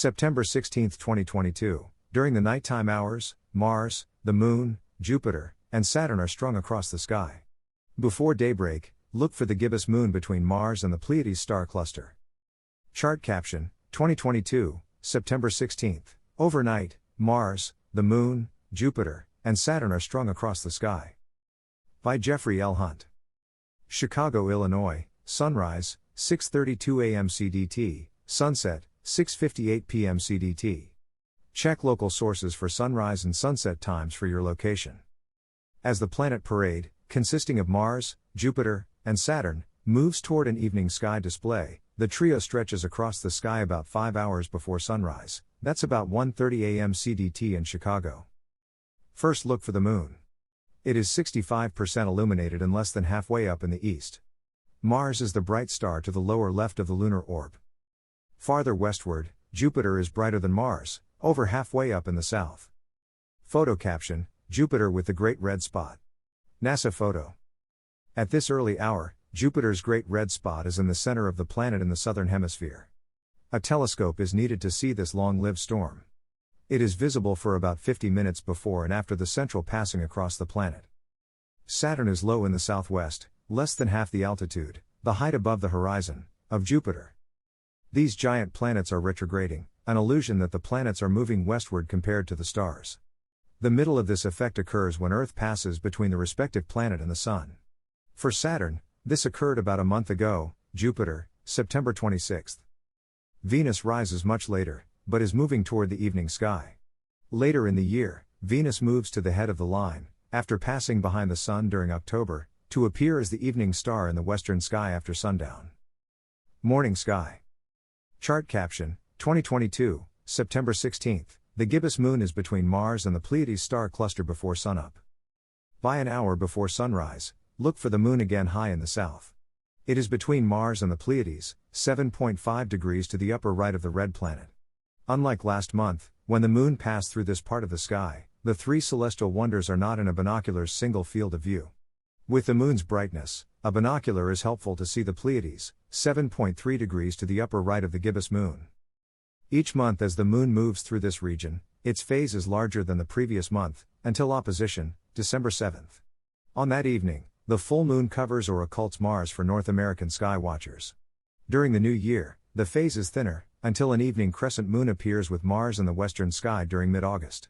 September 16, 2022. During the nighttime hours, Mars, the Moon, Jupiter, and Saturn are strung across the sky. Before daybreak, look for the gibbous moon between Mars and the Pleiades star cluster. Chart caption, 2022, September 16. Overnight, Mars, the Moon, Jupiter, and Saturn are strung across the sky. By Jeffrey L. Hunt. Chicago, Illinois, sunrise, 6:32 a.m. CDT, sunset, 6:58 p.m. CDT. Check local sources for sunrise and sunset times for your location. As the planet parade, consisting of Mars, Jupiter, and Saturn, moves toward an evening sky display, the trio stretches across the sky about 5 hours before sunrise. That's about 1:30 a.m. CDT in Chicago. First look for the moon. It is 65% illuminated and less than halfway up in the east. Mars is the bright star to the lower left of the lunar orb. Farther westward, Jupiter is brighter than Mars, over halfway up in the south. Photo caption, Jupiter with the Great Red Spot. NASA photo. At this early hour, Jupiter's Great Red Spot is in the center of the planet in the southern hemisphere. A telescope is needed to see this long-lived storm. It is visible for about 50 minutes before and after the central passing across the planet. Saturn is low in the southwest, less than half the altitude, the height above the horizon, of Jupiter. These giant planets are retrograding, an illusion that the planets are moving westward compared to the stars. The middle of this effect occurs when Earth passes between the respective planet and the Sun. For Saturn, this occurred about a month ago. Jupiter, September 26. Venus rises much later, but is moving toward the evening sky. Later in the year, Venus moves to the head of the line, after passing behind the Sun during October, to appear as the evening star in the western sky after sundown. Morning sky. Chart caption, 2022, September 16. The gibbous moon is between Mars and the Pleiades star cluster before sunup. By an hour before sunrise, look for the moon again high in the south. It is between Mars and the Pleiades, 7.5 degrees to the upper right of the red planet. Unlike last month, when the moon passed through this part of the sky, the three celestial wonders are not in a binocular's single field of view. With the moon's brightness, a binocular is helpful to see the Pleiades, 7.3 degrees to the upper right of the gibbous moon. Each month as the moon moves through this region, its phase is larger than the previous month, until opposition, December 7. On that evening, the full moon covers or occults Mars for North American sky watchers. During the new year, the phase is thinner, until an evening crescent moon appears with Mars in the western sky during mid-August.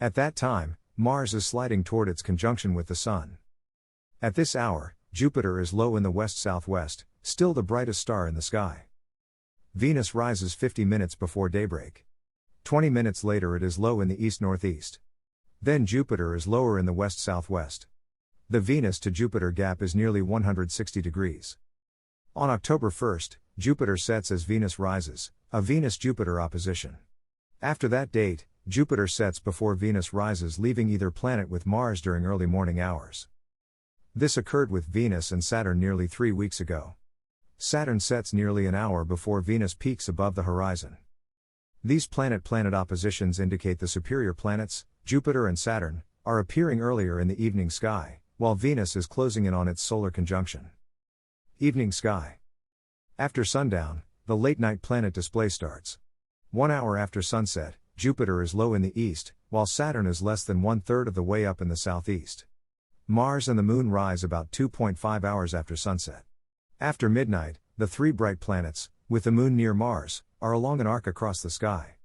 At that time, Mars is sliding toward its conjunction with the Sun. At this hour, Jupiter is low in the west-southwest, still the brightest star in the sky. Venus rises 50 minutes before daybreak. 20 minutes later it is low in the east-northeast. Then Jupiter is lower in the west-southwest. The Venus to Jupiter gap is nearly 160 degrees. On October 1, Jupiter sets as Venus rises, a Venus-Jupiter opposition. After that date, Jupiter sets before Venus rises, leaving either planet with Mars during early morning hours. This occurred with Venus and Saturn nearly 3 weeks ago. Saturn sets nearly an hour before Venus peaks above the horizon. These planet-planet oppositions indicate the superior planets, Jupiter and Saturn, are appearing earlier in the evening sky, while Venus is closing in on its solar conjunction. Evening sky. After sundown, the late-night planet display starts. 1 hour after sunset, Jupiter is low in the east, while Saturn is less than 1/3 of the way up in the southeast. Mars and the Moon rise about 2.5 hours after sunset. After midnight, the three bright planets, with the Moon near Mars, are along an arc across the sky.